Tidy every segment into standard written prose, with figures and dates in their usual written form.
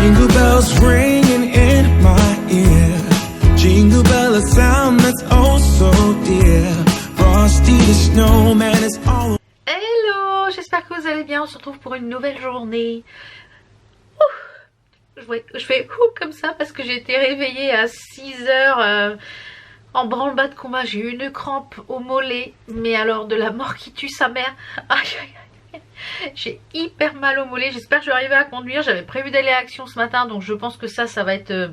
Jingle bells ringing in my ear. Jingle bell, a sound that's oh so dear. Frosty the snowman is all. Hello, j'espère que vous allez bien. On se retrouve pour une nouvelle journée. Je fais comme ça parce que j'ai été réveillée à 6 heures en branle-bas de combat. J'ai eu une crampe au mollet, mais alors de la mort qui tue sa mère. Aïe aïe aïe. J'ai hyper mal au mollet. J'espère que je vais arriver à conduire. J'avais prévu d'aller à Action ce matin, donc je pense que ça va être...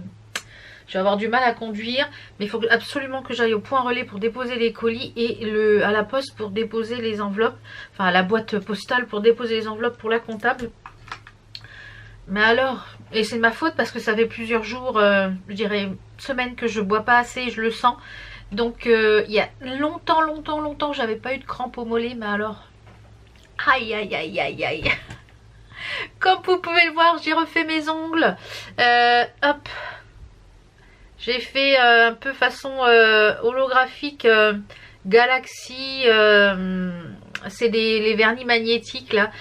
je vais avoir du mal à conduire, mais il faut absolument que j'aille au point relais pour déposer les colis et à la poste pour déposer les enveloppes, enfin à la boîte postale pour déposer les enveloppes pour la comptable. Mais alors, et c'est de ma faute parce que ça fait plusieurs jours, je dirais semaines que je bois pas assez, je le sens. Donc il y a longtemps j'avais pas eu de crampe au mollet, mais alors, aïe aïe aïe aïe aïe. Comme vous pouvez le voir, j'ai refait mes ongles, hop. J'ai fait un peu façon holographique Galaxy, c'est les vernis magnétiques là,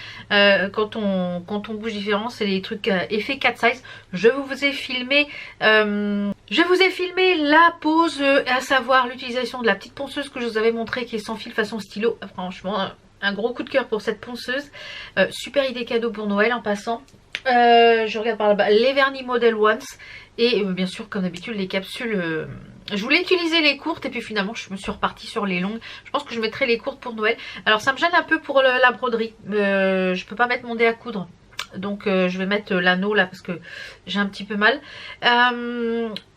quand on bouge différent, c'est des trucs effet 4 size. Je vous ai filmé la pose, à savoir l'utilisation de la petite ponceuse que je vous avais montré qui est sans fil façon stylo. Franchement, un gros coup de cœur pour cette ponceuse, super idée cadeau pour Noël en passant. Je regarde par là-bas les vernis Model Ones et bien sûr comme d'habitude les capsules. Je voulais utiliser les courtes et puis finalement je me suis repartie sur les longues. Je pense que je mettrai les courtes pour Noël. Alors ça me gêne un peu pour la broderie, je peux pas mettre mon dé à coudre, donc je vais mettre l'anneau là parce que j'ai un petit peu mal.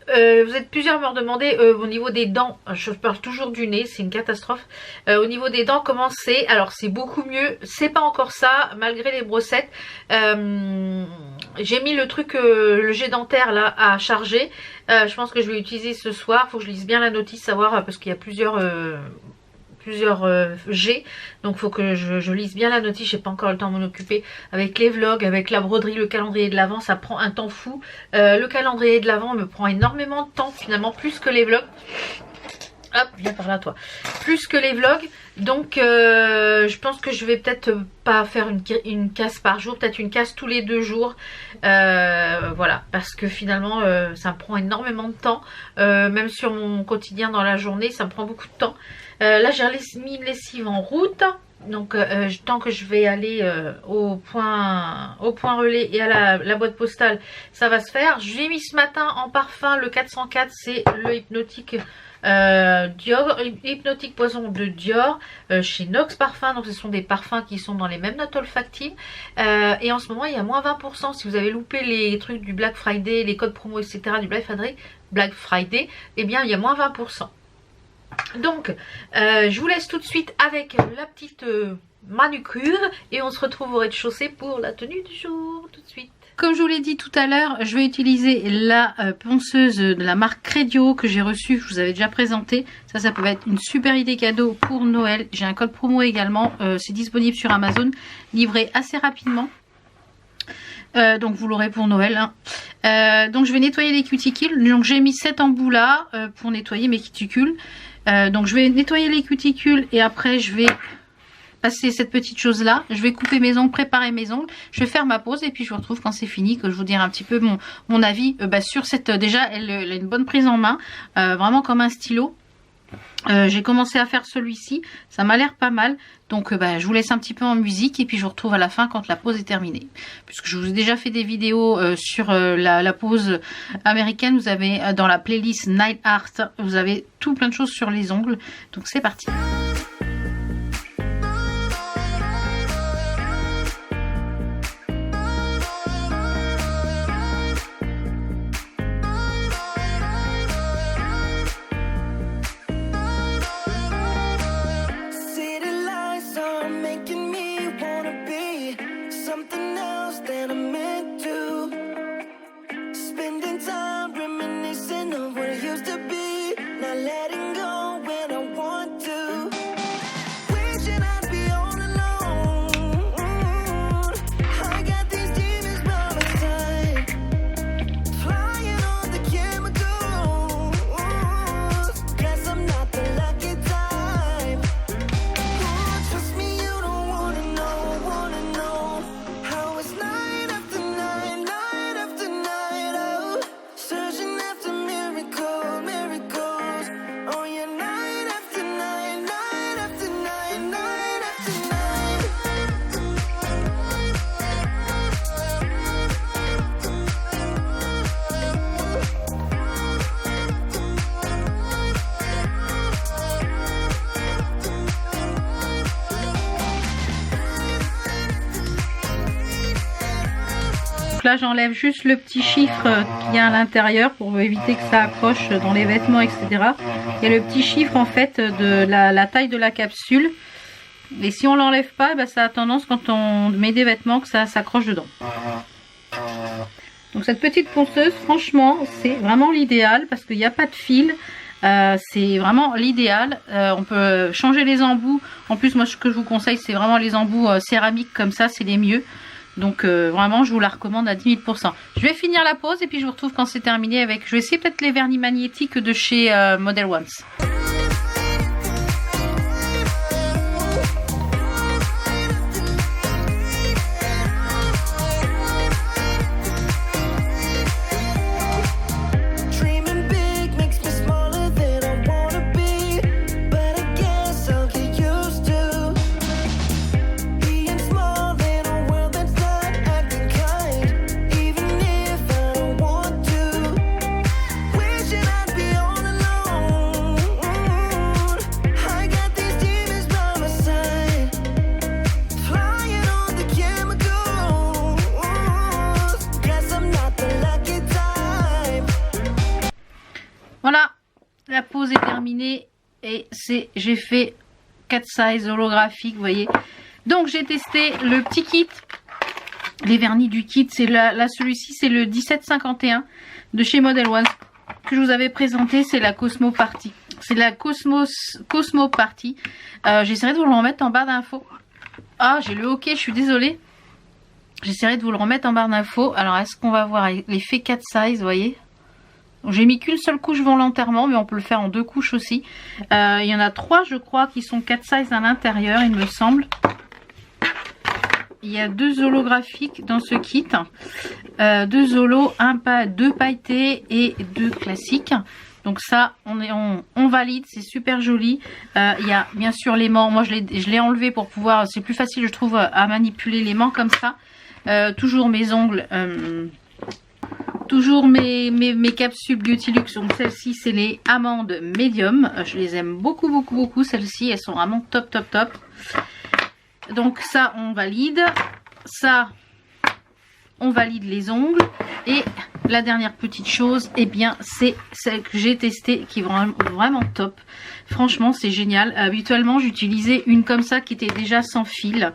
Vous êtes plusieurs à me demander au niveau des dents, je parle toujours du nez, c'est une catastrophe. Au niveau des dents, comment c'est? Alors c'est beaucoup mieux, c'est pas encore ça malgré les brossettes. J'ai mis le truc, le jet dentaire là à charger. Je pense que je vais l'utiliser ce soir, faut que je lise bien la notice, savoir parce qu'il y a plusieurs G, donc faut que je lise bien la notice. J'ai pas encore le temps de m'en occuper avec les vlogs, avec la broderie, le calendrier de l'avant, ça prend un temps fou. Le calendrier de l'avant me prend énormément de temps finalement, plus que les vlogs. Hop, viens par là toi. Plus que les vlogs, donc je pense que je vais peut-être pas faire une casse par jour, peut-être une casse tous les 2 jours. Voilà, parce que finalement ça me prend énormément de temps, même sur mon quotidien dans la journée, ça me prend beaucoup de temps. Là j'ai mis une lessive en route, donc tant que je vais aller au point relais et à la boîte postale, ça va se faire. J'ai mis ce matin en parfum le 404, c'est le hypnotique Dior, hypnotique poison de Dior, chez Nox Parfum. Donc ce sont des parfums qui sont dans les mêmes notes olfactives, et en ce moment il y a moins 20%. Si vous avez loupé les trucs du Black Friday, les codes promo etc du Black Friday, eh bien il y a moins 20%. Donc je vous laisse tout de suite avec la petite manucure et on se retrouve au rez-de-chaussée pour la tenue du jour tout de suite. Comme je vous l'ai dit tout à l'heure, je vais utiliser la ponceuse de la marque Credio que j'ai reçue, que je vous avais déjà présenté. Ça peut être une super idée cadeau pour Noël. J'ai un code promo également, c'est disponible sur Amazon, livré assez rapidement. Donc vous l'aurez pour Noël, hein. Donc je vais nettoyer les cuticules. Donc j'ai mis 7 embouts là pour nettoyer mes cuticules. Donc je vais nettoyer les cuticules et après je vais passer cette petite chose là. Je vais couper mes ongles, préparer mes ongles. Je vais faire ma pause et puis je vous retrouve quand c'est fini, que je vous dirai un petit peu mon avis sur cette... déjà elle a une bonne prise en main, vraiment comme un stylo. J'ai commencé à faire celui-ci, ça m'a l'air pas mal. Donc je vous laisse un petit peu en musique et puis je vous retrouve à la fin quand la pause est terminée. Puisque je vous ai déjà fait des vidéos sur la pause américaine. Vous avez dans la playlist Night Art, vous avez tout plein de choses sur les ongles. Donc c'est parti. Letting go when I want to. là j'enlève juste le petit chiffre qu'il y a à l'intérieur pour éviter que ça accroche dans les vêtements, etc. Il y a le petit chiffre en fait de la taille de la capsule. Et si on l'enlève pas, bah, ça a tendance quand on met des vêtements que ça s'accroche dedans. Donc cette petite ponceuse, franchement, c'est vraiment l'idéal parce qu'il n'y a pas de fil. C'est vraiment l'idéal. On peut changer les embouts. En plus, moi, ce que je vous conseille, c'est vraiment les embouts céramiques comme ça, c'est les mieux. Donc vraiment, je vous la recommande à 10 000 %. Je vais finir la pause et puis je vous retrouve quand c'est terminé avec... Je vais essayer peut-être les vernis magnétiques de chez Model Ones. Voilà, la pause est terminée et j'ai fait 4 sizes holographiques, vous voyez. Donc j'ai testé le petit kit, les vernis du kit, c'est là celui-ci c'est le 1751 de chez Model Ones que je vous avais présenté, c'est la Cosmo Party. C'est la Cosmo Party. J'essaierai de vous le remettre en barre d'infos. Ah, j'ai le hockey, je suis désolée. J'essaierai de vous le remettre en barre d'infos. Alors est-ce qu'on va voir l'effet 4 sizes, vous voyez? J'ai mis qu'une seule couche volontairement, mais on peut le faire en 2 couches aussi. Il y en a 3, je crois, qui sont 4 sizes à l'intérieur, il me semble. Il y a 2 holographiques dans ce kit. 2 holos, 2 pailletés et 2 classiques. Donc ça, on valide, c'est super joli. Il y a bien sûr l'aimant. Moi, je l'ai enlevé pour pouvoir... C'est plus facile, je trouve, à manipuler l'aimant comme ça. Toujours mes ongles... Toujours mes capsules Beautylux, donc celles-ci c'est les amandes médium, je les aime beaucoup beaucoup beaucoup celles-ci, elles sont vraiment top top top. Donc ça on valide, ça on valide les ongles et la dernière petite chose, eh bien c'est celle que j'ai testée qui est vraiment top. Franchement c'est génial. Habituellement j'utilisais une comme ça qui était déjà sans fil,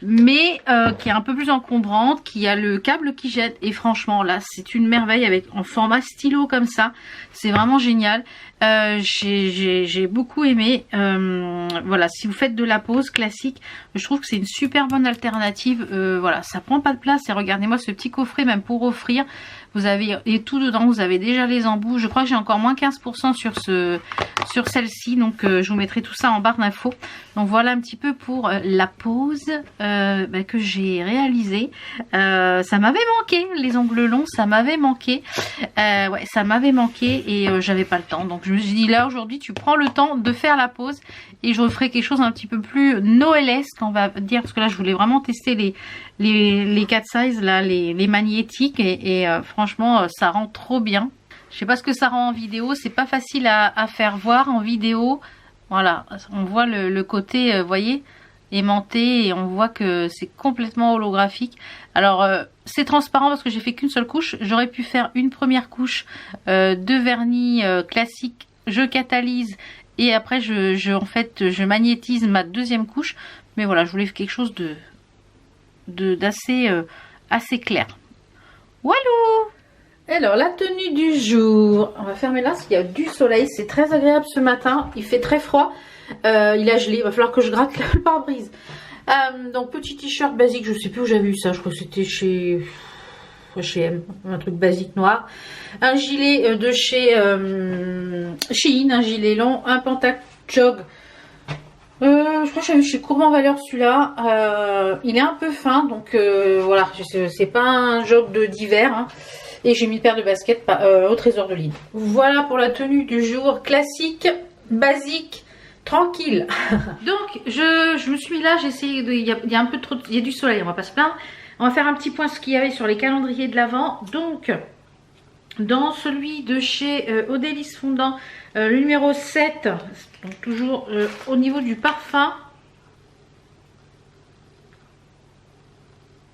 mais qui est un peu plus encombrante, qui a le câble qui jette, et franchement là c'est une merveille avec en format stylo comme ça, c'est vraiment génial. J'ai beaucoup aimé. Voilà, si vous faites de la pose classique, je trouve que c'est une super bonne alternative. Voilà, ça prend pas de place et regardez-moi ce petit coffret même pour offrir. Vous avez et tout dedans, vous avez déjà les embouts. Je crois que j'ai encore moins 15% sur celle-ci, donc je vous mettrai tout ça en barre d'infos. Donc voilà un petit peu pour la pose que j'ai réalisée. Ça m'avait manqué, les ongles longs, ça m'avait manqué. Ouais, ça m'avait manqué et j'avais pas le temps. Donc je me suis dit là aujourd'hui tu prends le temps de faire la pause et je referai quelque chose un petit peu plus noëlesque, on va dire, parce que là je voulais vraiment tester les 4 sizes là, les magnétiques et franchement ça rend trop bien. Je sais pas ce que ça rend en vidéo, c'est pas facile à faire voir en vidéo. Voilà, on voit le côté, vous voyez, aimanté, et on voit que c'est complètement holographique. Alors c'est transparent parce que j'ai fait qu'une seule couche. J'aurais pu faire une première couche de vernis classique, je catalyse et après en fait je magnétise ma deuxième couche. Mais voilà, je voulais faire quelque chose d'assez assez clair. Walou! Alors la tenue du jour, on va fermer là s'il y a du soleil, c'est très agréable ce matin, il fait très froid, il a gelé, il va falloir que je gratte le pare-brise. Donc petit t-shirt basique, je sais plus où j'avais eu ça, je crois que c'était chez H&M, un truc basique noir. Un gilet de chez Shein, un gilet long, un pantalon jog. Je crois que j'avais chez Courant Valeur celui-là. Il est un peu fin, donc voilà, c'est pas un jog d'hiver. Hein. Et j'ai mis une paire de baskets au Trésor de Lille. Voilà pour la tenue du jour, classique, basique, tranquille. Donc je me suis mis là, j'ai essayé de. Il y a un peu trop, il y a du soleil, on va pas se plaindre. On va faire un petit point ce qu'il y avait sur les calendriers de l'Avent. Donc dans celui de chez Odélis Fondant, le numéro 7, donc toujours au niveau du parfum.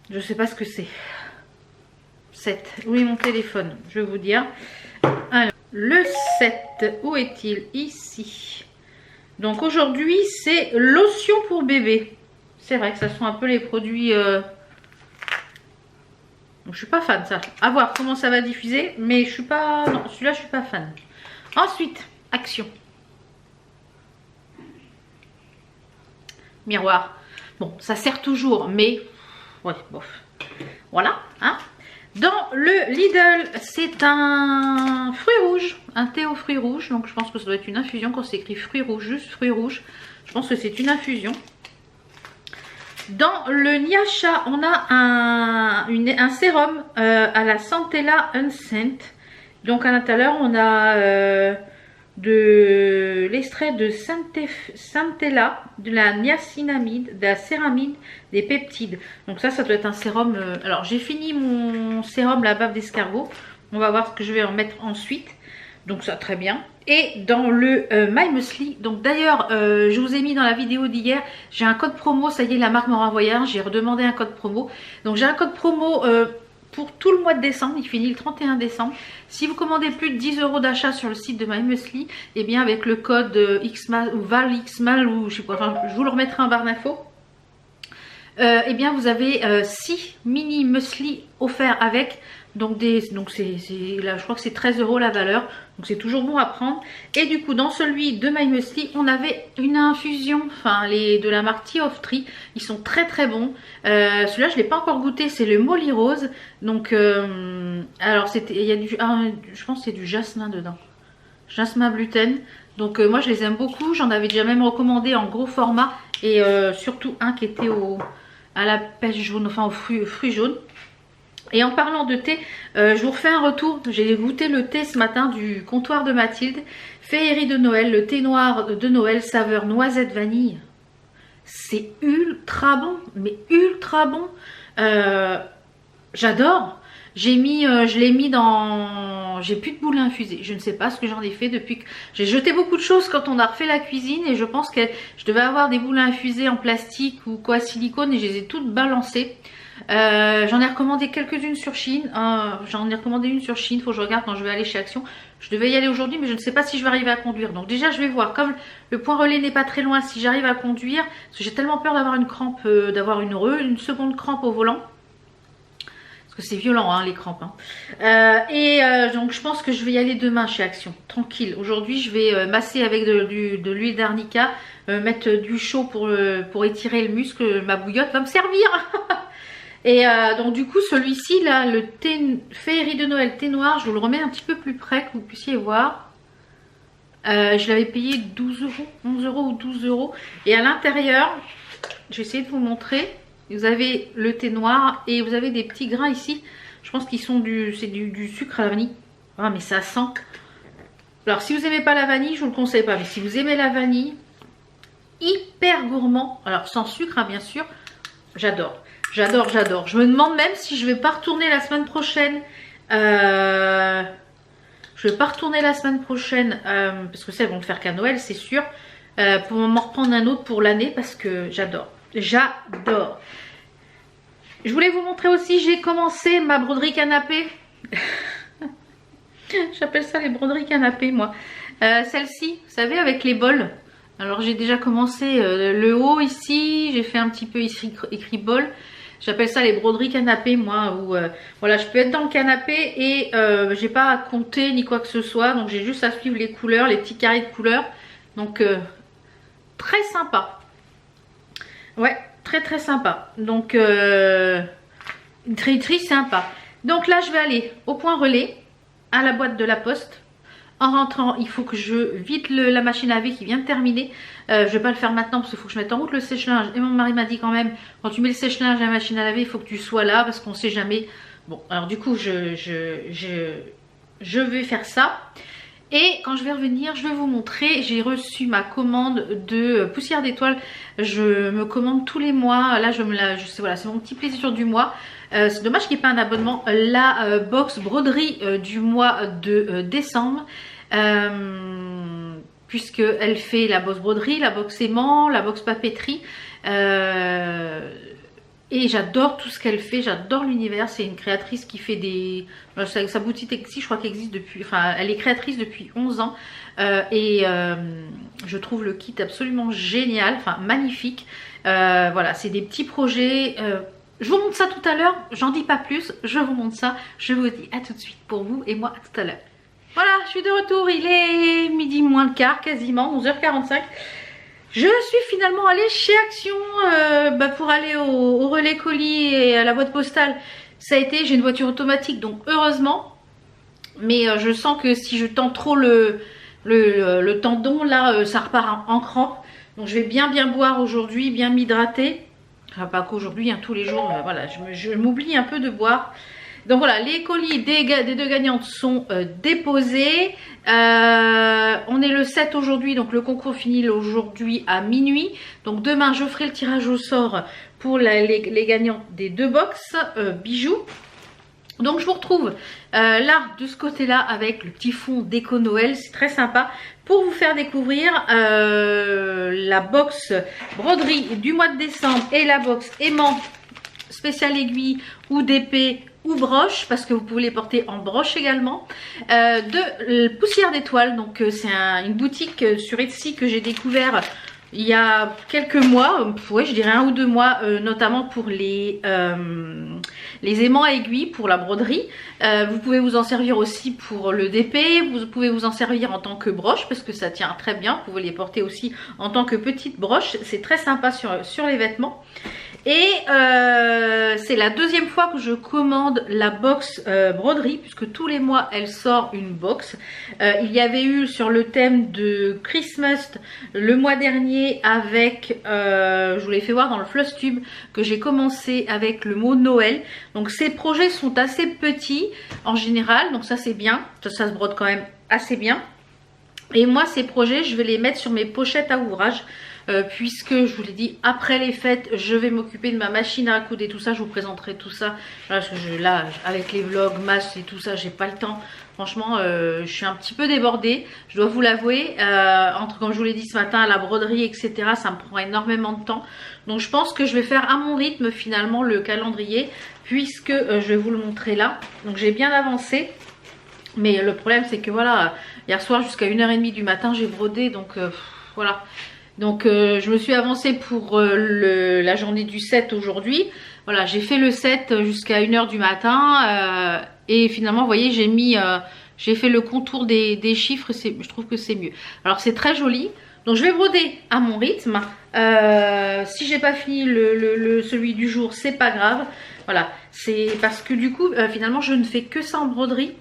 Je sais pas ce que c'est. 7. Où est mon téléphone? Je vais vous dire. Alors, le 7, où est-il? Ici. Donc aujourd'hui, c'est lotion pour bébé. C'est vrai que ça sont un peu les produits... Je suis pas fan, ça. À voir comment ça va diffuser. Mais je suis pas... Non, celui-là, je suis pas fan. Ensuite, Action. Miroir. Bon, ça sert toujours, mais... Ouais, bof. Voilà, hein. Dans le Lidl, c'est un fruit rouge, un thé aux fruits rouges. Donc je pense que ça doit être une infusion quand c'est écrit fruits rouges, juste fruits rouges. Je pense que c'est une infusion. Dans le Nyasha, on a un sérum à la Centella Unscent. Donc à l'intérieur, on a de l'extrait de Centella, de la niacinamide, de la céramide, des peptides. Donc ça doit être un sérum. Alors j'ai fini mon sérum la bave d'escargot. On va voir ce que je vais en mettre ensuite. Donc ça, très bien. Et dans le My Muesli, donc d'ailleurs je vous ai mis dans la vidéo d'hier, j'ai un code promo, ça y est, la marque m'a renvoyé un, j'ai redemandé un code promo. Donc j'ai un code promo pour tout le mois de décembre, il finit le 31 décembre. Si vous commandez plus de 10 € d'achat sur le site de My Muesli, et bien avec le code XMAL ou VALXMAL ou je sais pas, enfin, je vous le remettrai en barre d'infos. Et bien vous avez 6 mini muesli offerts avec. Donc là je crois que c'est 13 € la valeur. Donc c'est toujours bon à prendre. Et du coup dans celui de My Muesli, on avait une infusion, enfin les de la marque Tea of Tree. Ils sont très très bons. Celui-là je ne l'ai pas encore goûté, c'est le Molly Rose. Donc alors c'était, il y a du, je pense que c'est du jasmin dedans. Jasmin gluten. Donc moi je les aime beaucoup. J'en avais déjà même recommandé en gros format. Et surtout un qui était à la pêche jaune, enfin aux fruits jaunes. Et en parlant de thé, je vous refais un retour. J'ai goûté le thé ce matin du comptoir de Mathilde. Féerie de Noël, le thé noir de Noël, saveur noisette vanille. C'est ultra bon, mais ultra bon. J'adore. Je l'ai mis dans... J'ai plus de boules infusées. Je ne sais pas ce que j'en ai fait depuis que... J'ai jeté beaucoup de choses quand on a refait la cuisine. Et je pense que je devais avoir des boules infusées en plastique ou quoi, silicone. Et je les ai toutes balancées. J'en ai recommandé quelques-unes sur Chine. J'en ai recommandé une sur Chine. Faut que je regarde quand je vais aller chez Action. Je devais y aller aujourd'hui, mais je ne sais pas si je vais arriver à conduire. Donc déjà, je vais voir. Comme le point relais n'est pas très loin, si j'arrive à conduire. Parce que j'ai tellement peur d'avoir une crampe, d'avoir une seconde crampe au volant. Parce que c'est violent, hein, les crampes. Hein. Donc je pense que je vais y aller demain chez Action. Tranquille. Aujourd'hui, je vais masser avec de l'huile d'arnica. Mettre du chaud pour étirer le muscle. Ma bouillotte va me servir. Et donc du coup celui-ci là, le thé Féerie de Noël thé noir, je vous le remets un petit peu plus près que vous puissiez voir. Je l'avais payé 12 €, 11 € ou 12 €. Et à l'intérieur, je vais essayer de vous montrer. Vous avez le thé noir et vous avez des petits grains ici. Je pense qu'ils sont du sucre à la vanille. Ah mais ça sent. Alors si vous n'aimez pas la vanille, je vous le conseille pas. Mais si vous aimez la vanille, hyper gourmand. Alors sans sucre hein, bien sûr. J'adore. J'adore, j'adore. Je me demande même si je vais pas retourner la semaine prochaine. Je vais pas retourner la semaine prochaine parce que ça, ils vont le faire qu'à Noël, c'est sûr. Pour m'en reprendre un autre pour l'année parce que j'adore. J'adore. Je voulais vous montrer aussi, j'ai commencé ma broderie canapé. J'appelle ça les broderies canapé, moi. Celle-ci, vous savez, avec les bols. Alors j'ai déjà commencé le haut ici. J'ai fait un petit peu ici écrit bol. J'appelle ça les broderies canapé, moi, où voilà, je peux être dans le canapé et j'ai pas à compter ni quoi que ce soit. Donc j'ai juste à suivre les couleurs, les petits carrés de couleurs. Donc très sympa. Ouais, très très sympa. Donc très sympa. Donc là je vais aller au point relais, à la boîte de la poste. En rentrant, il faut que je vide la machine à laver qui vient de terminer. Je vais pas le faire maintenant parce qu'il faut que je mette en route le sèche-linge. Et mon mari m'a dit quand même, quand tu mets le sèche-linge à la machine à laver, il faut que tu sois là parce qu'on sait jamais. Bon, alors du coup, je vais faire ça. Et quand je vais revenir, je vais vous montrer. J'ai reçu ma commande de poussière d'étoiles. Je me commande tous les mois. Là, voilà, c'est mon petit plaisir du mois. C'est dommage qu'il n'y ait pas un abonnement. La box broderie du mois de décembre. Puisqu'elle fait la box broderie, la box aimant, la box papeterie. Et j'adore tout ce qu'elle fait, j'adore l'univers. C'est une créatrice qui fait des... Sa boutique Etsy, je crois qu'elle existe depuis... Enfin, elle est créatrice depuis 11 ans. Je trouve le kit absolument génial, enfin magnifique. Voilà, c'est des petits projets. Je vous montre ça tout à l'heure, j'en dis pas plus, je vous montre ça. Je vous dis à tout de suite pour vous et moi à tout à l'heure. Voilà, je suis de retour, il est midi moins le quart, quasiment 11h45. Je suis finalement allée chez Action pour aller au relais colis et à la boîte postale. Ça a été, j'ai une voiture automatique donc heureusement. Mais je sens que si je tends trop le tendon là, ça repart en crampe. Donc je vais bien boire aujourd'hui, bien m'hydrater. Enfin pas qu'aujourd'hui, hein, tous les jours, voilà, je m'oublie un peu de boire. Donc voilà, les colis des deux gagnantes sont déposés. On est le 7 aujourd'hui, donc le concours finit aujourd'hui à minuit. Donc demain, je ferai le tirage au sort pour les gagnantes des deux box bijoux. Donc je vous retrouve là, de ce côté-là, avec le petit fond déco Noël. C'est très sympa pour vous faire découvrir la box broderie du mois de décembre et la box aimant spécial aiguille ou d'épée ou broche, parce que vous pouvez les porter en broche également, de poussière d'étoiles. Donc c'est une boutique sur Etsy que j'ai découvert il y a quelques mois, ouais, je dirais 1 ou 2 mois, notamment pour les aimants à aiguilles, pour la broderie. Vous pouvez vous en servir aussi pour le DP, vous pouvez vous en servir en tant que broche parce que ça tient très bien. Vous pouvez les porter aussi en tant que petite broche, c'est très sympa sur les vêtements. Et c'est la deuxième fois que je commande la box broderie, puisque tous les mois elle sort une box. Il y avait eu sur le thème de Christmas le mois dernier avec, je vous l'ai fait voir dans le Flosstube, que j'ai commencé avec le mot Noël. Donc ces projets sont assez petits en général, donc ça c'est bien, ça se brode quand même assez bien. Et moi ces projets je vais les mettre sur mes pochettes à ouvrage. Puisque je vous l'ai dit, après les fêtes je vais m'occuper de ma machine à coudre et tout ça. Je vous présenterai tout ça parce que là avec les vlogs, masques et tout ça, j'ai pas le temps. Franchement je suis un petit peu débordée, je dois vous l'avouer. Entre, comme je vous l'ai dit ce matin, la broderie etc, ça me prend énormément de temps. Donc je pense que je vais faire à mon rythme finalement le calendrier, puisque je vais vous le montrer là. Donc j'ai bien avancé, mais le problème c'est que voilà, hier soir jusqu'à 1h30 du matin j'ai brodé. Donc voilà. Donc je me suis avancée pour la journée du 7 aujourd'hui. Voilà, j'ai fait le 7 jusqu'à 1h du matin. Et finalement, vous voyez, j'ai fait le contour des chiffres. Je trouve que c'est mieux. Alors c'est très joli. Donc je vais broder à mon rythme. Si j'ai pas fini celui du jour, c'est pas grave. Voilà, c'est parce que du coup, finalement, je ne fais que ça en broderie.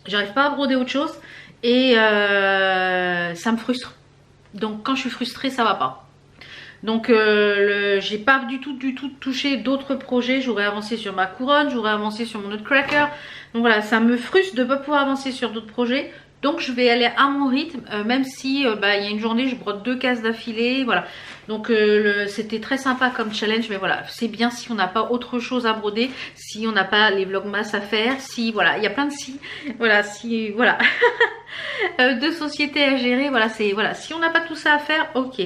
J'arrive pas à broder autre chose. Et ça me frustre. Donc quand je suis frustrée, ça va pas. Donc j'ai pas du tout touché d'autres projets. J'aurais avancé sur ma couronne, j'aurais avancé sur mon Nutcracker. Donc voilà, ça me frustre de ne pas pouvoir avancer sur d'autres projets. Donc je vais aller à mon rythme, même si il y a une journée je brode 2 cases d'affilée, voilà. Donc c'était très sympa comme challenge, mais voilà, c'est bien si on n'a pas autre chose à broder, si on n'a pas les vlogmas à faire, si voilà, il y a plein de si, voilà, si voilà, de sociétés à gérer, voilà, c'est voilà, si on n'a pas tout ça à faire, ok.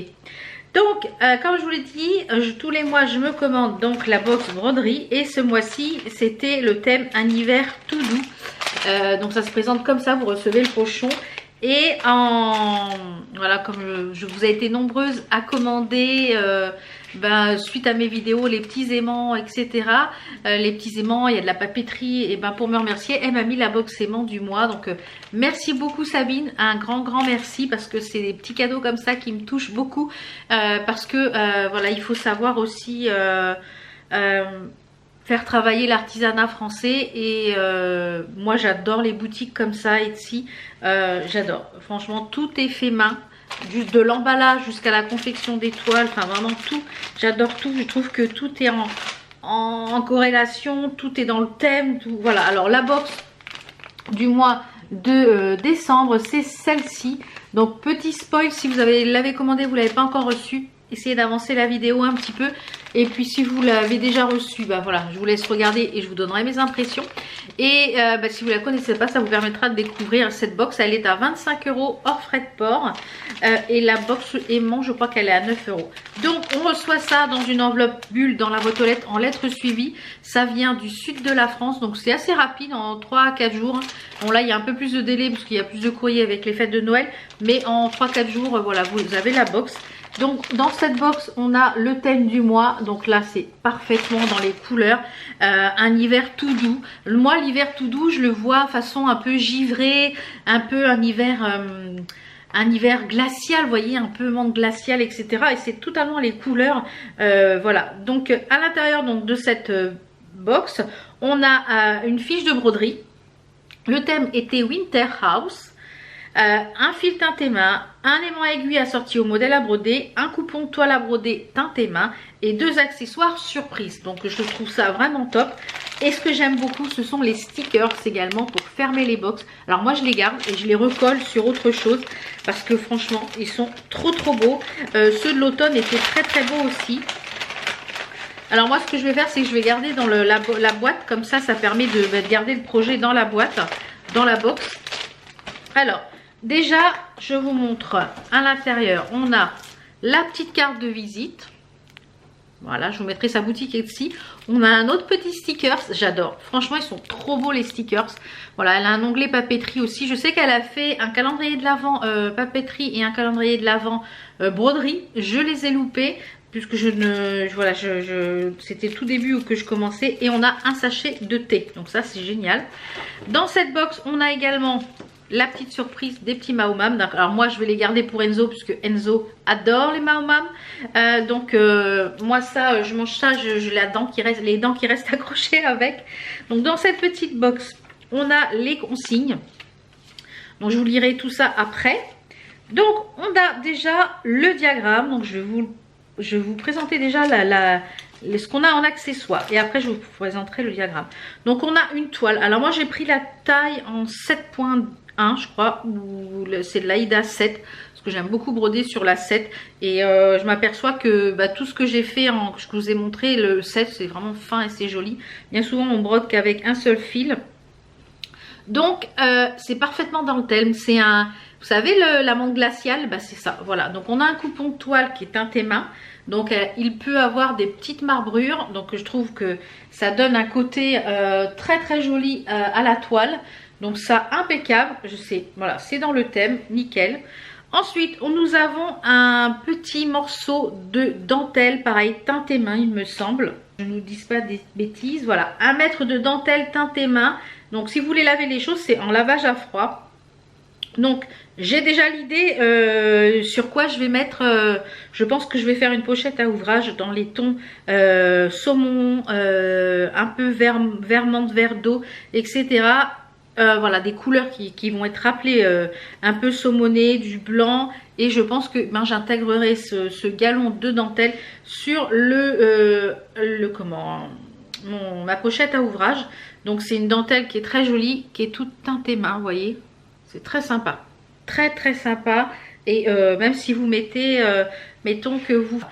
Donc comme je vous l'ai dit, tous les mois je me commande donc la box broderie, et ce mois-ci c'était le thème un hiver tout doux. Donc ça se présente comme ça, vous recevez le pochon. Et voilà, comme je vous ai été nombreuses à commander suite à mes vidéos les petits aimants etc, les petits aimants, il y a de la papeterie, et pour me remercier elle m'a mis la box aimant du mois. Donc merci beaucoup Sabine, un grand merci, parce que c'est des petits cadeaux comme ça qui me touchent beaucoup, parce que voilà, il faut savoir aussi faire travailler l'artisanat français. Et moi j'adore les boutiques comme ça, Etsy, j'adore, franchement tout est fait main, de l'emballage jusqu'à la confection des toiles, enfin vraiment tout, j'adore tout. Je trouve que tout est en corrélation, tout est dans le thème, tout, voilà. Alors la box du mois de décembre, c'est celle-ci. Donc petit spoil, si vous l'avez commandé, vous l'avez pas encore reçu, essayer d'avancer la vidéo un petit peu. Et puis si vous l'avez déjà reçue, bah voilà, je vous laisse regarder et je vous donnerai mes impressions. Et si vous la connaissez pas, ça vous permettra de découvrir cette box. Elle est à 25 € hors frais de port. Et la box aimant, je crois qu'elle est à 9 €. Donc on reçoit ça dans une enveloppe bulle dans la boîte aux lettres en lettres suivies. Ça vient du sud de la France, donc c'est assez rapide, en 3 à 4 jours. Bon là il y a un peu plus de délai parce qu'il y a plus de courrier avec les fêtes de Noël. Mais en 3-4 jours, voilà, vous avez la box. Donc dans cette box on a le thème du mois, donc là c'est parfaitement dans les couleurs, un hiver tout doux. Moi l'hiver tout doux je le vois façon un peu givré, un peu un hiver glacial, vous voyez, un peu menthe glacial, etc. Et c'est totalement les couleurs, voilà. Donc à l'intérieur donc de cette box on a une fiche de broderie. Le thème était Winter House. Un fil teinté main, un aimant aiguille assorti au modèle à broder, un coupon toile à broder teinté main et 2 accessoires surprise. Donc je trouve ça vraiment top. Et ce que j'aime beaucoup, ce sont les stickers également pour fermer les box. Alors moi je les garde et je les recolle sur autre chose parce que franchement ils sont trop beaux. Ceux de l'automne étaient très beaux aussi. Alors moi ce que je vais faire, c'est que je vais garder dans la boîte, comme ça permet de garder le projet dans la boîte, dans la box. Alors déjà, je vous montre à l'intérieur, on a la petite carte de visite. Voilà, je vous mettrai sa boutique ici. On a un autre petit sticker, j'adore. Franchement, ils sont trop beaux les stickers. Voilà, elle a un onglet papeterie aussi. Je sais qu'elle a fait un calendrier de l'Avent papeterie et un calendrier de l'Avent broderie. Je les ai loupés puisque c'était tout début où que je commençais. Et on a un sachet de thé. Donc ça, c'est génial. Dans cette box, on a également la petite surprise des petits Maomam. Alors moi je vais les garder pour Enzo puisque Enzo adore les Maomam. Moi ça, je mange ça, j'ai les dents qui restent accrochées avec. Donc dans cette petite box, on a les consignes. Donc je vous lirai tout ça après. Donc on a déjà le diagramme. Donc je vais vous présenter déjà ce qu'on a en accessoires et après je vous présenterai le diagramme. Donc on a une toile. Alors moi j'ai pris la taille en 7.1 je crois, ou c'est de l'Aïda 7 parce que j'aime beaucoup broder sur la 7 et je m'aperçois que tout ce que j'ai fait, je vous ai montré, le 7 c'est vraiment fin et c'est joli. Bien souvent on brode qu'avec un seul fil, donc c'est parfaitement dans le thème. C'est un, vous savez, la menthe glaciale, c'est ça, voilà. Donc on a un coupon de toile qui est teinté main. Donc il peut avoir des petites marbrures, donc je trouve que ça donne un côté très joli à la toile. Donc ça, impeccable, je sais, voilà, c'est dans le thème, nickel. Ensuite, nous avons un petit morceau de dentelle, pareil, teinté main, il me semble. Je ne vous dis pas des bêtises, voilà, 1 mètre de dentelle teinté main. Donc si vous voulez laver les choses, c'est en lavage à froid. Donc j'ai déjà l'idée sur quoi je vais mettre, je pense que je vais faire une pochette à ouvrage dans les tons saumon, un peu vert menthe, vert d'eau, etc. Voilà, des couleurs qui vont être rappelées un peu saumonées, du blanc. Et je pense que j'intégrerai ce galon de dentelle sur ma pochette à ouvrage. Donc c'est une dentelle qui est très jolie, qui est toute teintée main, vous voyez. C'est très sympa, très sympa. Et même si vous mettez, mettons que vous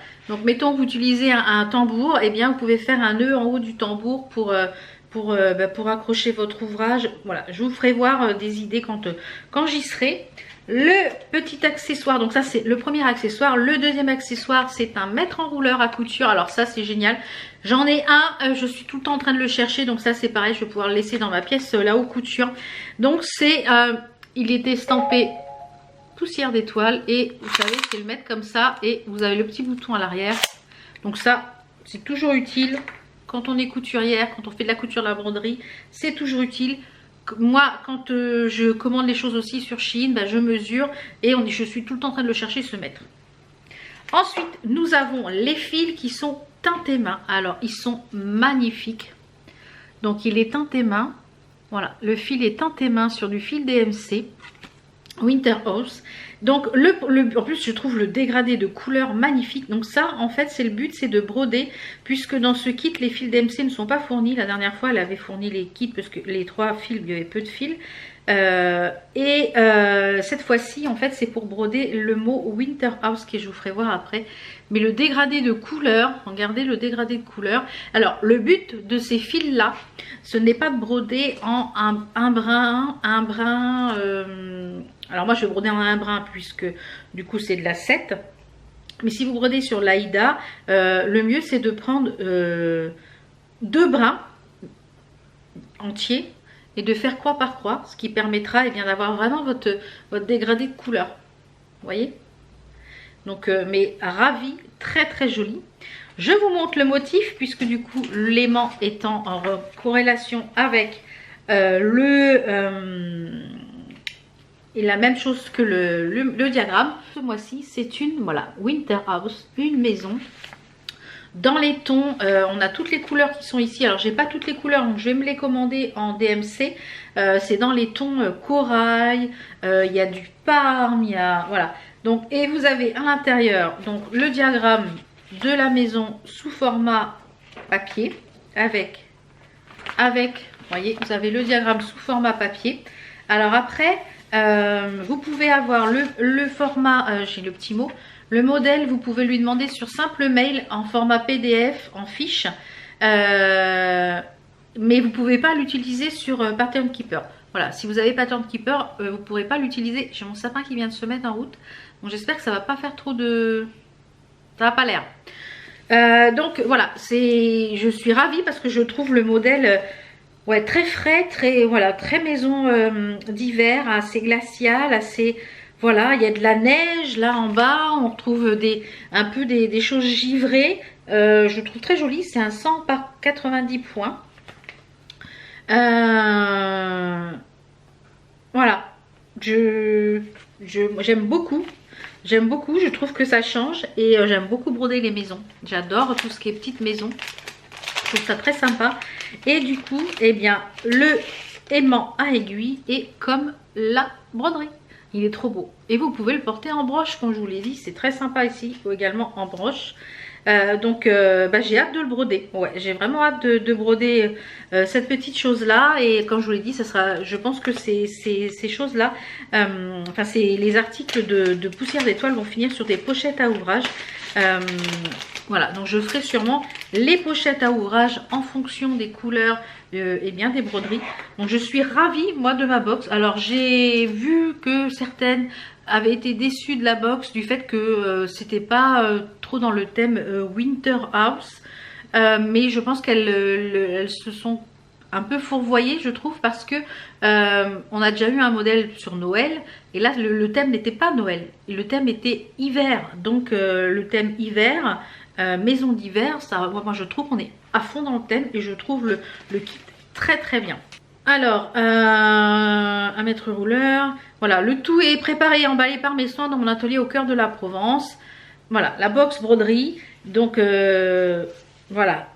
utilisez un tambour, et bien vous pouvez faire un nœud en haut du tambour pour accrocher votre ouvrage. Voilà, je vous ferai voir des idées quand j'y serai. Le petit accessoire, donc ça c'est le premier accessoire. Le deuxième accessoire, c'est un mètre-enrouleur à couture. Alors ça c'est génial, j'en ai un, je suis tout le temps en train de le chercher. Donc ça c'est pareil, je vais pouvoir le laisser dans ma pièce là-haut couture. Donc c'est, il est estampé poussière d'étoile. Et vous savez, c'est le mettre comme ça. Et vous avez le petit bouton à l'arrière. Donc ça, c'est toujours utile. Quand on est couturière, quand on fait de la couture, de la broderie, c'est toujours utile. Moi, quand je commande les choses aussi sur Shein, je mesure et je suis tout le temps en train de le chercher, ce mètre. Ensuite, nous avons les fils qui sont teintés main. Alors, ils sont magnifiques. Donc, il est teinté main. Voilà, le fil est teinté main sur du fil DMC. Winter House. Donc en plus je trouve le dégradé de couleur magnifique. Donc ça en fait c'est le but, c'est de broder, puisque dans ce kit les fils DMC ne sont pas fournis. La dernière fois elle avait fourni les kits parce que les 3 fils, il y avait peu de fils. Cette fois-ci en fait c'est pour broder le mot Winter House, que je vous ferai voir après. Mais le dégradé de couleur, regardez le dégradé de couleur. Alors le but de ces fils là, ce n'est pas de broder en un brin. Alors moi je vais broder en un brin puisque du coup c'est de la 7. Mais si vous brodez sur l'Aïda, le mieux c'est de prendre 2 brins entiers et de faire croix par croix, ce qui permettra bien d'avoir vraiment votre dégradé de couleur. Vous voyez? Donc mais ravi, très très joli. Je vous montre le motif puisque du coup l'aimant étant en corrélation avec et la même chose que le diagramme. Ce mois-ci c'est une Winter House, une maison dans les tons. On a toutes les couleurs qui sont ici. Alors j'ai pas toutes les couleurs donc je vais me les commander en DMC. C'est dans les tons corail, il y a du parme, il y a voilà. Donc et vous avez à l'intérieur donc le diagramme de la maison sous format papier avec vous voyez, vous avez le diagramme sous format papier. Alors après vous pouvez avoir le format, j'ai le petit mot, le modèle, vous pouvez lui demander sur simple mail en format PDF, en fiche, mais vous ne pouvez pas l'utiliser sur Pattern Keeper. Voilà, si vous avez Pattern Keeper, vous ne pourrez pas l'utiliser. J'ai mon sapin qui vient de se mettre en route, donc j'espère que ça ne va pas faire trop de... ça n'a pas l'air. Donc voilà, je suis ravie parce que je trouve le modèle... ouais, très frais, très maison d'hiver, assez glacial, assez... Voilà, il y a de la neige là en bas, on retrouve un peu des choses givrées. Je trouve très joli, c'est un 100 par 90 points. Voilà, j'aime beaucoup. J'aime beaucoup, je trouve que ça change et j'aime beaucoup broder les maisons. J'adore tout ce qui est petite maison. Je trouve ça très sympa. Et du coup, eh bien, le aimant à aiguille est comme la broderie. Il est trop beau. Et vous pouvez le porter en broche, comme je vous l'ai dit. C'est très sympa ici, ou également en broche. Donc, j'ai hâte de le broder. Ouais, j'ai vraiment hâte de broder cette petite chose-là. Et comme je vous l'ai dit, ça sera, je pense que ces choses-là, enfin, les articles de poussière d'étoiles vont finir sur des pochettes à ouvrage. Voilà, donc je ferai sûrement les pochettes à ouvrage en fonction des couleurs et bien des broderies. Donc je suis ravie moi de ma box. Alors j'ai vu que certaines avaient été déçues de la box du fait que c'était pas trop dans le thème Winter House. Mais je pense qu'elles se sont un peu fourvoyées, je trouve, parce que on a déjà eu un modèle sur Noël et là le thème n'était pas Noël, le thème était hiver. Donc le thème hiver, maison d'hiver, moi je trouve qu'on est à fond dans le thème et je trouve le kit très très bien. Alors un mètre rouleur, voilà, le tout est préparé et emballé par mes soins dans mon atelier au cœur de la Provence. Voilà, la box broderie. Donc voilà,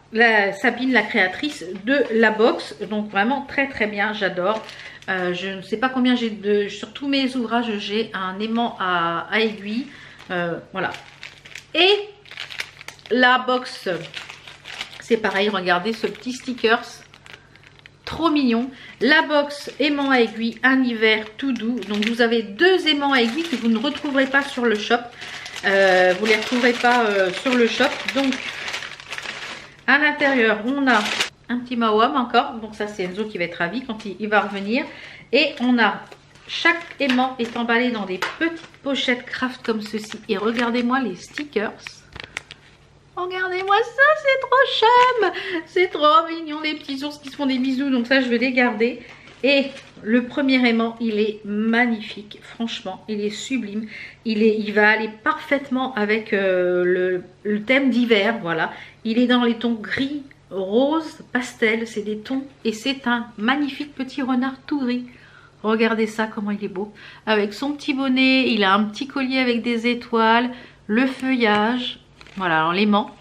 Sabine, la créatrice de la box. Donc vraiment très très bien, j'adore. Je ne sais pas combien j'ai sur tous mes ouvrages, j'ai un aimant à aiguille. Voilà. Et la box, c'est pareil, regardez ce petit stickers. Trop mignon. La box aimant à aiguille, un hiver tout doux. Donc vous avez 2 aimants à aiguille que vous ne retrouverez pas sur le shop. Vous ne les retrouverez pas sur le shop. Donc à l'intérieur on a un petit Mawam encore. Donc ça c'est Enzo qui va être ravi quand il va revenir. Et on a, chaque aimant est emballé dans des petites pochettes craft comme ceci. Et regardez-moi les stickers. Regardez-moi ça, c'est trop chum. C'est trop mignon, les petits ours qui se font des bisous. Donc ça je vais les garder. Et le premier aimant, il est magnifique. Franchement, il est sublime. Il va aller parfaitement avec le thème d'hiver. Voilà. Il est dans les tons gris, rose, pastel. C'est des tons. Et c'est un magnifique petit renard tout gris. Regardez ça, comment il est beau. Avec son petit bonnet. Il a un petit collier avec des étoiles. Le feuillage. Voilà, alors l'aimant.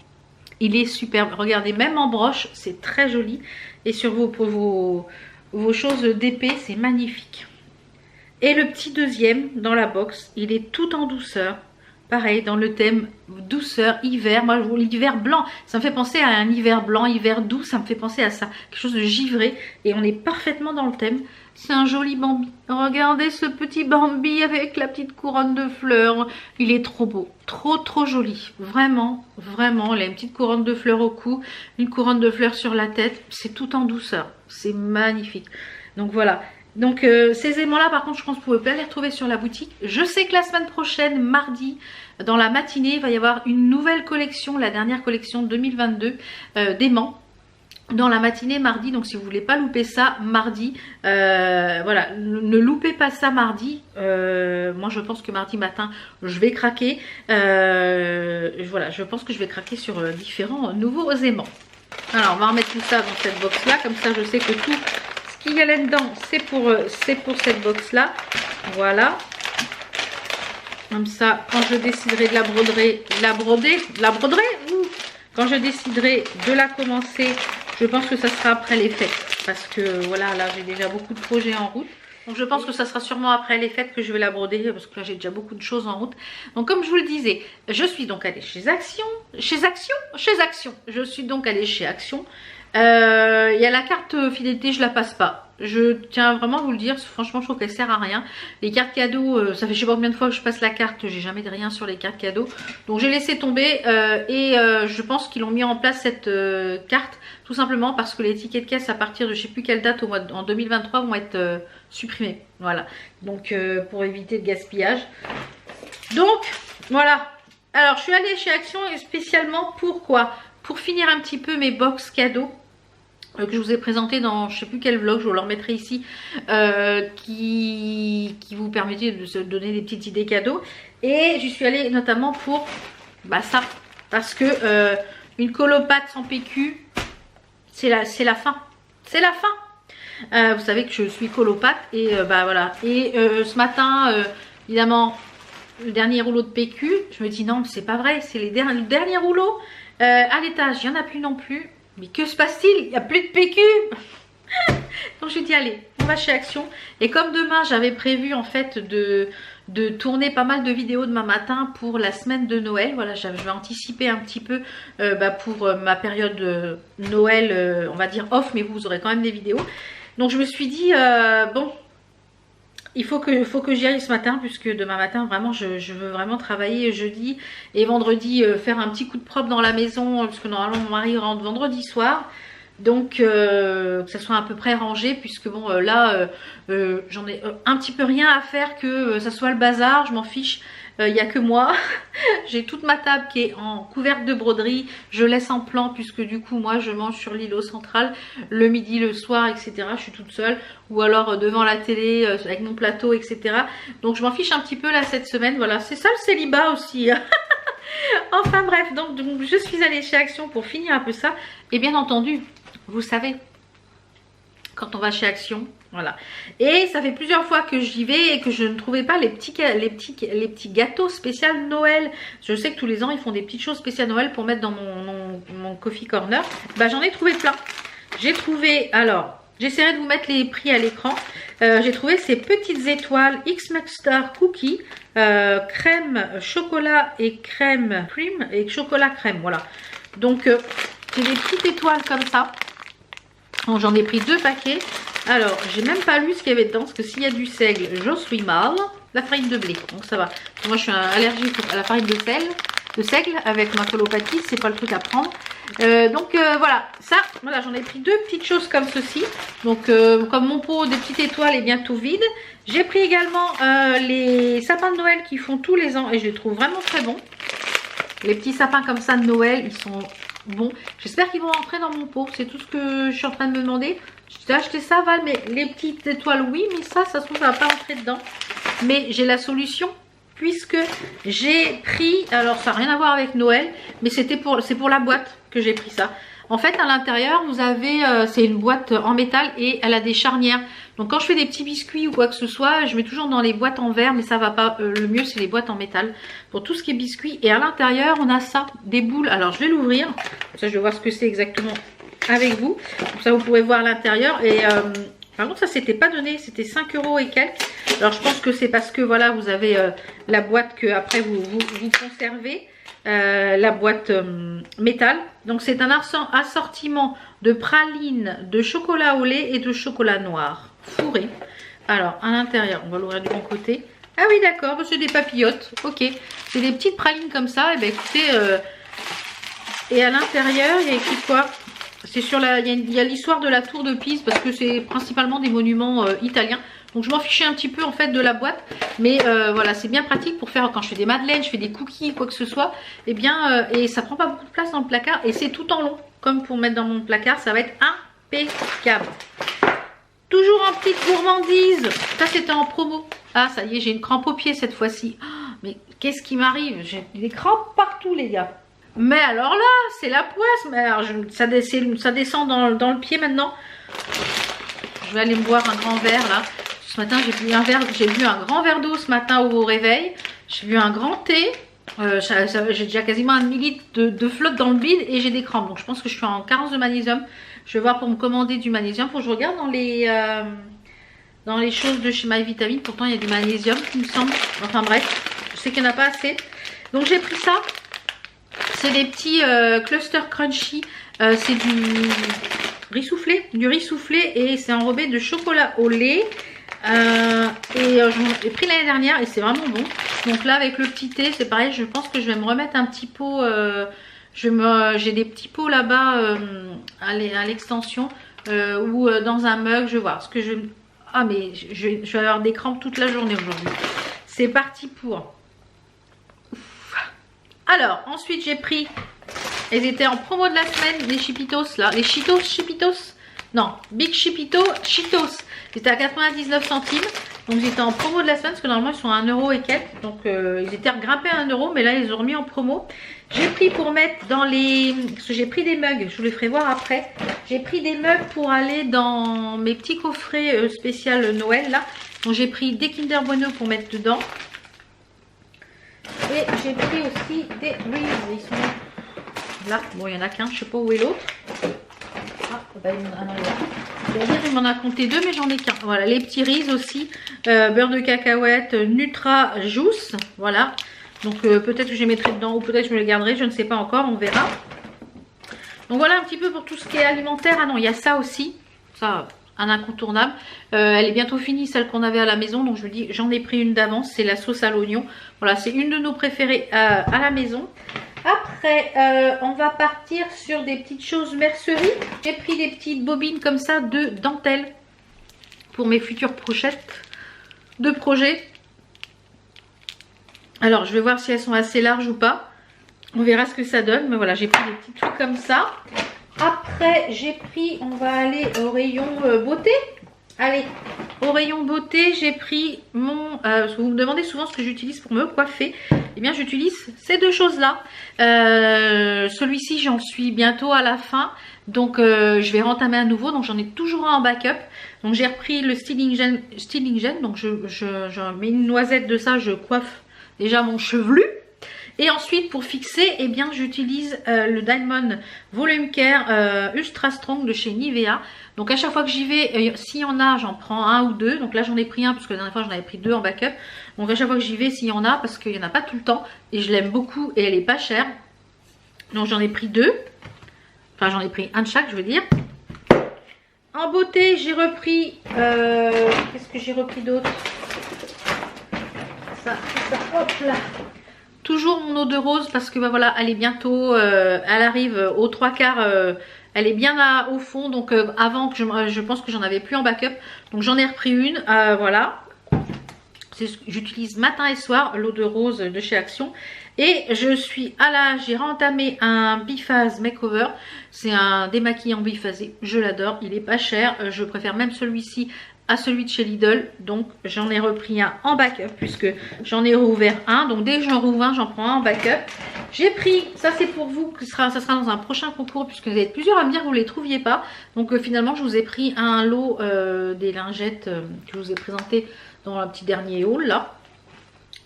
Il est superbe. Regardez, même en broche, c'est très joli. Et sur vos choses d'épée, c'est magnifique. Et le petit deuxième dans la box, il est tout en douceur. Pareil, dans le thème douceur, hiver. Moi, l'hiver blanc, ça me fait penser à un hiver blanc, hiver doux, ça me fait penser à ça. Quelque chose de givré. Et on est parfaitement dans le thème. C'est un joli Bambi. Regardez ce petit Bambi avec la petite couronne de fleurs. Il est trop beau. Trop joli. Vraiment, vraiment. Il a une petite couronne de fleurs au cou, une couronne de fleurs sur la tête. C'est tout en douceur. C'est magnifique. Donc voilà. Donc ces aimants-là, par contre, je pense que vous pouvez pas les retrouver sur la boutique. Je sais que la semaine prochaine, mardi, dans la matinée, il va y avoir une nouvelle collection, la dernière collection 2022 d'aimants. Dans la matinée mardi, donc si vous voulez pas louper ça mardi, voilà, ne loupez pas ça mardi. Moi je pense que mardi matin je vais craquer. Voilà, je pense que je vais craquer sur différents nouveaux aimants. Alors on va remettre tout ça dans cette box là, comme ça je sais que tout ce qu'il y a là-dedans c'est pour cette box là. Voilà. Comme ça, quand je déciderai de la broder, quand je déciderai de la commencer, je pense que ça sera après les fêtes. Parce que voilà, là j'ai déjà beaucoup de projets en route. Donc je pense que ça sera sûrement après les fêtes que je vais la broder. Parce que là j'ai déjà beaucoup de choses en route. Donc comme je vous le disais, je suis donc allée chez Action. Je suis donc allée chez Action. Il y a la carte fidélité, je la passe pas. Je tiens vraiment à vous le dire, franchement je trouve qu'elle sert à rien. Les cartes cadeaux, ça fait je sais pas combien de fois que je passe la carte, j'ai jamais de rien sur les cartes cadeaux. Donc j'ai laissé tomber je pense qu'ils ont mis en place cette carte tout simplement parce que les tickets de caisse à partir de je sais plus quelle date en 2023 vont être supprimés. Voilà, donc pour éviter de gaspillage. Donc voilà, alors je suis allée chez Action spécialement pourquoi? Pour finir un petit peu mes box cadeaux. Que je vous ai présenté dans je sais plus quel vlog, je vous le remettrai ici, qui vous permettait de se donner des petites idées cadeaux. Et j'y suis allée notamment pour ça, parce que une colopate sans PQ, c'est la fin. C'est la fin. Vous savez que je suis colopate et voilà. Et ce matin, évidemment, le dernier rouleau de PQ, je me dis non, mais c'est pas vrai, c'est le dernier rouleau. À l'étage, il n'y en a plus non plus. Mais que se passe-t-il? Il n'y a plus de PQ. Donc je me dis allez, on va chez Action. Et comme demain j'avais prévu en fait de tourner pas mal de vidéos demain matin pour la semaine de Noël. Voilà, je vais anticiper un petit peu pour ma période Noël, on va dire off, mais vous aurez quand même des vidéos. Donc je me suis dit bon, il faut que j'y aille ce matin, puisque demain matin vraiment je veux vraiment travailler jeudi et vendredi, faire un petit coup de propre dans la maison, parce que normalement mon mari rentre vendredi soir. Donc que ça soit à peu près rangé, puisque bon là j'en ai un petit peu rien à faire que ça soit le bazar, je m'en fiche. Il n'y a que moi. J'ai toute ma table qui est en couverte de broderie. Je laisse en plan puisque du coup moi je mange sur l'îlot central le midi, le soir, etc. Je suis toute seule. Ou alors devant la télé avec mon plateau, etc. Donc je m'en fiche un petit peu là cette semaine. Voilà, c'est ça le célibat aussi. Enfin bref, donc je suis allée chez Action pour finir un peu ça. Et bien entendu, vous savez, quand on va chez Action, voilà. Et ça fait plusieurs fois que j'y vais et que je ne trouvais pas les petits gâteaux spéciaux Noël. Je sais que tous les ans ils font des petites choses spéciales Noël pour mettre dans mon coffee corner. J'en ai trouvé plein. J'ai trouvé, alors j'essaierai de vous mettre les prix à l'écran. J'ai trouvé ces petites étoiles X-Maxstar Cookie, crème chocolat et crème cream et chocolat crème. Voilà. Donc c'est des petites étoiles comme ça. J'en ai pris 2 paquets. Alors, j'ai même pas lu ce qu'il y avait dedans, parce que s'il y a du seigle, j'en suis mal. La farine de blé, donc ça va. Moi, je suis allergique à la farine de seigle avec ma colopathie, c'est pas le truc à prendre. Voilà, ça, voilà, j'en ai pris 2 petites choses comme ceci. Donc, comme mon pot des petites étoiles est bientôt vide. J'ai pris également les sapins de Noël qui font tous les ans et je les trouve vraiment très bons. Les petits sapins comme ça de Noël, ils sont bons. J'espère qu'ils vont rentrer dans mon pot, c'est tout ce que je suis en train de me demander. Je t'ai acheté ça Val, mais les petites étoiles oui, mais ça se trouve ça va pas rentrer dedans. Mais j'ai la solution puisque j'ai pris, alors ça n'a rien à voir avec Noël, mais c'est pour la boîte que j'ai pris ça. En fait à l'intérieur vous avez, c'est une boîte en métal et elle a des charnières. Donc quand je fais des petits biscuits ou quoi que ce soit, je mets toujours dans les boîtes en verre, mais ça va pas, le mieux c'est les boîtes en métal pour tout ce qui est biscuits. Et à l'intérieur on a ça, des boules. Alors je vais l'ouvrir, ça je vais voir ce que c'est exactement avec vous. Comme ça vous pourrez voir l'intérieur. Et Par contre, ça s'était pas donné, c'était 5 € et quelques. Alors, je pense que c'est parce que voilà, vous avez la boîte que après vous conservez, la boîte métal. Donc, c'est un assortiment de pralines, de chocolat au lait et de chocolat noir fourré. Alors, à l'intérieur, on va l'ouvrir du bon côté. Ah oui, d'accord, c'est des papillotes. Ok, c'est des petites pralines comme ça. Et bien, écoutez, et à l'intérieur, il y a écrit quoi? C'est sur la, il y a l'histoire de la tour de Pise parce que c'est principalement des monuments italiens. Donc je m'en fichais un petit peu en fait de la boîte, mais voilà, c'est bien pratique pour faire quand je fais des madeleines, je fais des cookies, quoi que ce soit. Et bien, et ça prend pas beaucoup de place dans le placard et c'est tout en long, comme pour mettre dans mon placard, ça va être impeccable. Toujours en petite gourmandise. Ça c'était en promo. Ah ça y est, j'ai une crampe au pied cette fois-ci. Oh, mais qu'est-ce qui m'arrive? J'ai des crampes partout les gars. Mais alors là, c'est la poisse. Mais alors, ça descend dans le pied maintenant. Je vais aller me boire un grand verre là. Ce matin, j'ai bu un grand verre d'eau ce matin au réveil. J'ai bu un grand thé. J'ai déjà quasiment 1 millilitre de flotte dans le bide et j'ai des crampes. Donc je pense que je suis en carence de magnésium. Je vais voir pour me commander du magnésium. Faut que je regarde dans les choses de chez MyVitamine. Pourtant, il y a du magnésium, il me semble. Enfin bref, je sais qu'il n'y en a pas assez. Donc j'ai pris ça. C'est des petits clusters crunchy. C'est du riz soufflé, et c'est enrobé de chocolat au lait. J'en ai pris l'année dernière et c'est vraiment bon. Donc là avec le petit thé, c'est pareil. Je pense que je vais me remettre un petit pot. J'ai des petits pots là-bas à l'extension ou dans un mug. Je vais voir ce que je. Ah mais je vais avoir des crampes toute la journée aujourd'hui. C'est parti pour. Alors, ensuite, j'ai pris, elles étaient en promo de la semaine, les Chipitos, là. Les Chipitos non, Big Chipito, Cheetos. C'était à 99 centimes. Donc, ils étaient en promo de la semaine, parce que normalement, ils sont à 1 € et quelques. Donc, ils étaient regrimpés à 1 €, mais là, ils ont remis en promo. J'ai pris pour mettre dans les... Parce que j'ai pris des mugs, je vous les ferai voir après. J'ai pris des mugs pour aller dans mes petits coffrets spécial Noël, là. Donc, j'ai pris des Kinder Bueno pour mettre dedans. Et j'ai pris aussi des Reese. Ils sont là. Bon, il y en a qu'un. Je sais pas où est l'autre. Ah, bah, il m'en a compté 2, mais j'en ai qu'un. Voilà, les petits Reese aussi. Beurre de cacahuète, Nutra Juice. Voilà. Donc, peut-être que je les mettrai dedans ou peut-être que je me les garderai. Je ne sais pas encore. On verra. Donc, voilà un petit peu pour tout ce qui est alimentaire. Ah non, il y a ça aussi. Ça... un incontournable. Elle est bientôt finie, celle qu'on avait à la maison. Donc je me dis, j'en ai pris une d'avance. C'est la sauce à l'oignon. Voilà, c'est une de nos préférées à la maison. Après, on va partir sur des petites choses mercerie. J'ai pris des petites bobines comme ça de dentelle pour mes futures pochettes de projet. Alors, je vais voir si elles sont assez larges ou pas. On verra ce que ça donne. Mais voilà, j'ai pris des petits trucs comme ça. Après, j'ai pris, on va aller au rayon beauté. Allez, au rayon beauté, j'ai pris mon... vous me demandez souvent ce que j'utilise pour me coiffer. Eh bien, j'utilise ces deux choses-là. Celui-ci, j'en suis bientôt à la fin. Donc, je vais rentamer à nouveau. Donc, j'en ai toujours un en backup. Donc, j'ai repris le styling gel. Donc, je mets une noisette de ça. Je coiffe déjà mon chevelu. Et ensuite, pour fixer, eh bien, j'utilise le Diamond Volume Care Ultra Strong de chez Nivea. Donc, à chaque fois que j'y vais, s'il y en a, j'en prends un ou deux. Donc là, j'en ai pris un, parce que la dernière fois, j'en avais pris 2 en backup. Donc, à chaque fois que j'y vais, s'il y en a, parce qu'il n'y en a pas tout le temps. Et je l'aime beaucoup et elle est pas chère. Donc, j'en ai pris 2. Enfin, j'en ai pris un de chaque, je veux dire. En beauté, j'ai repris... qu'est-ce que j'ai repris d'autre? Ça, hop là. Toujours mon eau de rose parce que bah voilà, elle est bientôt, elle arrive aux 3/4, elle est bien au fond. Donc avant que je pense que j'en avais plus en backup. Donc j'en ai repris une, voilà. J'utilise matin et soir l'eau de rose de chez Action. Et j'ai rentamé un biphase makeover. C'est un démaquillant biphasé, je l'adore, il est pas cher. Je préfère même celui-ci à celui de chez Lidl. Donc j'en ai repris un en backup puisque j'en ai rouvert un. Donc dès que j'en rouvre un, j'en prends un en backup. J'ai pris, ça c'est pour vous, ça sera dans un prochain concours puisque vous êtes plusieurs à me dire que vous ne les trouviez pas. Donc finalement je vous ai pris un lot des lingettes que je vous ai présenté dans le petit dernier haul là.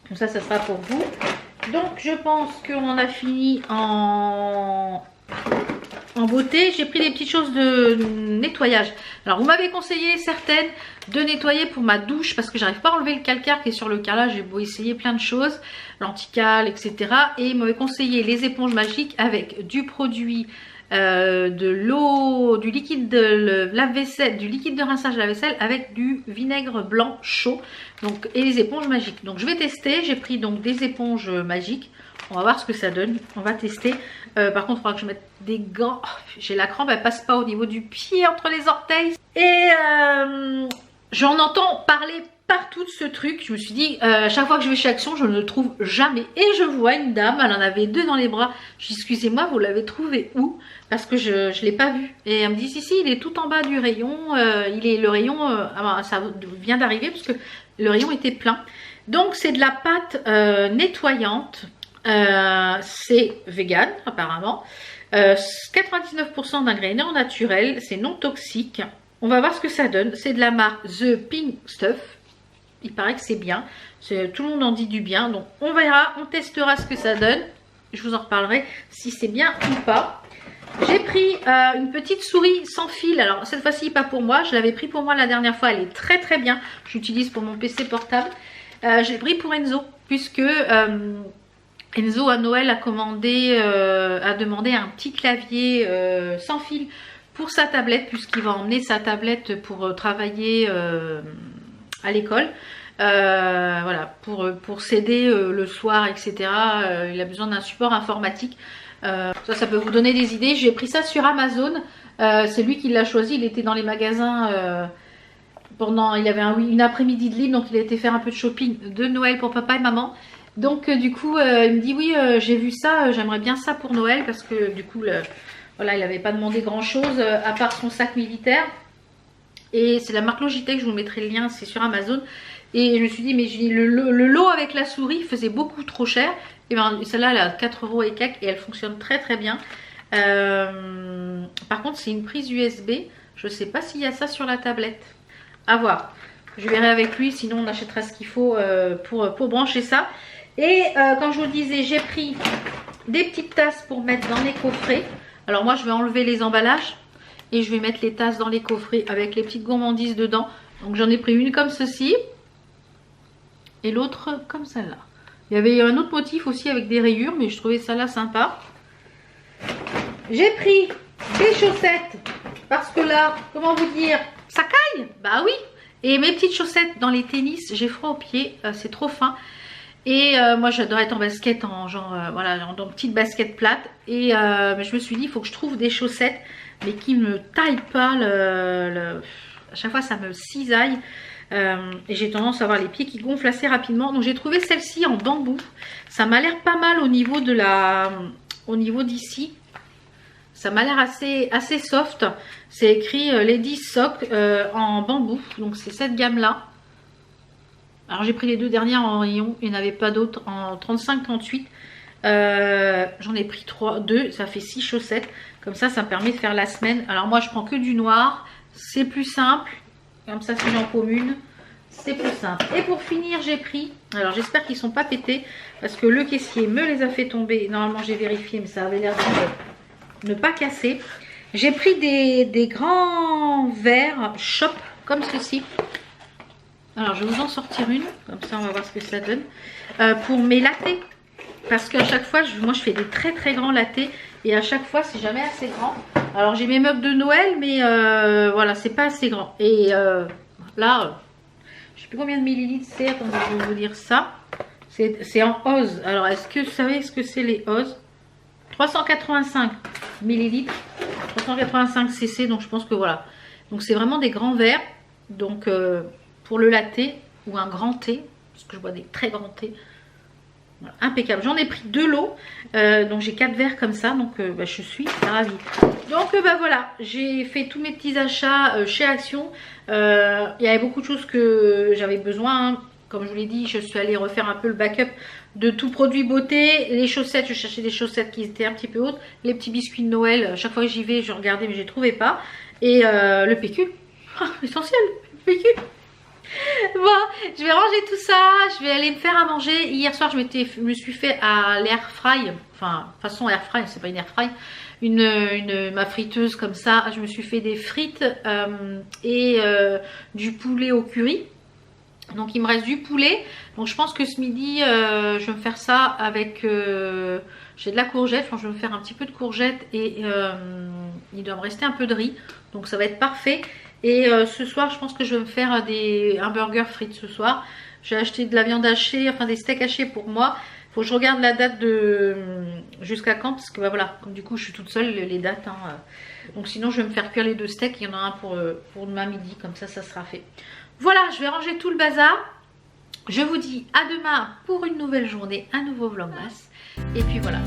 Donc ça sera pour vous. Donc je pense qu'on en a fini en en beauté, j'ai pris des petites choses de nettoyage. Alors vous m'avez conseillé certaines de nettoyer pour ma douche parce que j'arrive pas à enlever le calcaire qui est sur le carrelage. J'ai beau essayer plein de choses, l'anticale, etc. Et il m'avait conseillé les éponges magiques avec du produit, de l'eau, du liquide de lave-vaisselle, du liquide de rinçage à la vaisselle avec du vinaigre blanc chaud. Donc, et les éponges magiques. Donc je vais tester. J'ai pris donc des éponges magiques. On va voir ce que ça donne. On va tester. Par contre, il faudra que je mette des gants. Oh, j'ai la crampe, elle passe pas au niveau du pied, entre les orteils. Et j'en entends parler partout de ce truc. Je me suis dit, chaque fois que je vais chez Action, je ne le trouve jamais. Et je vois une dame, elle en avait 2 dans les bras. Je dis, excusez-moi, vous l'avez trouvé où? Parce que je ne l'ai pas vu. Et elle me dit, si, il est tout en bas du rayon. Le rayon, ça vient d'arriver parce que le rayon était plein. Donc, c'est de la pâte nettoyante. C'est vegan apparemment, 99% d'ingrédients naturels, c'est non toxique. On va voir ce que ça donne. C'est de la marque The Pink Stuff. Il paraît que c'est bien, tout le monde en dit du bien, donc on verra, on testera ce que ça donne. Je vous en reparlerai si c'est bien ou pas. J'ai pris une petite souris sans fil. Alors cette fois-ci pas pour moi, je l'avais pris pour moi la dernière fois, elle est très très bien. Je l'utilise pour mon PC portable. Je l'ai pris pour Enzo puisque Enzo à Noël a demandé un petit clavier sans fil pour sa tablette, puisqu'il va emmener sa tablette pour travailler à l'école. Voilà, pour s'aider le soir, etc. Il a besoin d'un support informatique. Ça peut vous donner des idées. J'ai pris ça sur Amazon. C'est lui qui l'a choisi. Il était dans les magasins il avait une après-midi de libre, donc il a été faire un peu de shopping de Noël pour papa et maman. Donc du coup il me dit oui, j'ai vu ça, j'aimerais bien ça pour Noël parce que du coup voilà, il n'avait pas demandé grand chose à part son sac militaire. Et c'est la marque Logitech, je vous mettrai le lien, c'est sur Amazon. Et je me suis dit mais le lot avec la souris faisait beaucoup trop cher. Et bien celle-là elle a 4 € et quelques et elle fonctionne très très bien. Par contre c'est une prise USB, je ne sais pas s'il y a ça sur la tablette. À voir, je verrai avec lui, sinon on achètera ce qu'il faut pour brancher ça. Et comme je vous le disais, j'ai pris des petites tasses pour mettre dans les coffrets. Alors moi je vais enlever les emballages et je vais mettre les tasses dans les coffrets avec les petites gourmandises dedans. Donc j'en ai pris une comme ceci et l'autre comme celle-là. Il y avait un autre motif aussi avec des rayures, mais je trouvais celle-là sympa. J'ai pris des chaussettes parce que là, comment vous dire, ça caille. Bah oui. Et mes petites chaussettes dans les tennis, j'ai froid aux pieds, c'est trop fin. Et moi j'adore être en basket, en genre voilà, dans petite basket plate. Et mais je me suis dit, il faut que je trouve des chaussettes, mais qui ne me taillent pas. À chaque fois ça me cisaille. Et j'ai tendance à avoir les pieds qui gonflent assez rapidement. Donc j'ai trouvé celle-ci en bambou. Ça m'a l'air pas mal au niveau de au niveau d'ici. Ça m'a l'air assez soft. C'est écrit Lady Sock en bambou. Donc c'est cette gamme-là. Alors j'ai pris les 2 dernières en rayon. Il n'y en avait pas d'autres en 35-38. J'en ai pris 2. Ça fait 6 chaussettes. Comme ça, ça me permet de faire la semaine. Alors moi, je prends que du noir. C'est plus simple. Comme ça, si j'en paume une, c'est plus simple. Et pour finir, j'ai pris... Alors j'espère qu'ils ne sont pas pétés. Parce que le caissier me les a fait tomber. Normalement, j'ai vérifié, mais ça avait l'air de ne pas casser. J'ai pris des grands verres Shop comme ceci. Alors je vais vous en sortir une, comme ça on va voir ce que ça donne. Pour mes lattés, parce qu'à chaque fois, moi je fais des très très grands lattés. Et à chaque fois c'est jamais assez grand. Alors j'ai mes meubles de Noël, mais voilà, c'est pas assez grand. Et là, je sais plus combien de millilitres c'est, attendez, je vais vous dire ça. C'est en Oz. Alors est-ce que vous savez ce que c'est les Oz? 385 millilitres, 385 cc, donc je pense que voilà. Donc c'est vraiment des grands verres. Donc pour le latte ou un grand thé, parce que je bois des très grands thés. Voilà, impeccable. J'en ai pris 2 lots, donc j'ai 4 verres comme ça, donc je suis ravie. Donc voilà, j'ai fait tous mes petits achats chez Action. Il y avait beaucoup de choses que j'avais besoin, hein. Comme je vous l'ai dit, je suis allée refaire un peu le backup de tout produit beauté. Les chaussettes, je cherchais des chaussettes qui étaient un petit peu hautes. Les petits biscuits de Noël, chaque fois que j'y vais, je regardais mais je ne les trouvais pas. Et le PQ, essentiel, le PQ. Bon, je vais ranger tout ça, je vais aller me faire à manger. Hier soir, je me suis fait à l'air fry, enfin façon air fry, c'est pas une air fry, ma friteuse comme ça. Je me suis fait des frites et du poulet au curry. Donc il me reste du poulet. Donc je pense que ce midi, je vais me faire ça avec... j'ai de la courgette, enfin, je vais me faire un petit peu de courgette et il doit me rester un peu de riz. Donc ça va être parfait. Et ce soir, je pense que je vais me faire un burger frites ce soir. J'ai acheté de la viande hachée, enfin des steaks hachés pour moi. Faut que je regarde la date de jusqu'à quand, parce que bah, voilà, comme du coup je suis toute seule, les dates. Hein, donc sinon je vais me faire cuire les 2 steaks. Il y en a un pour demain midi, comme ça sera fait. Voilà, je vais ranger tout le bazar. Je vous dis à demain pour une nouvelle journée, un nouveau vlogmas. Et puis voilà.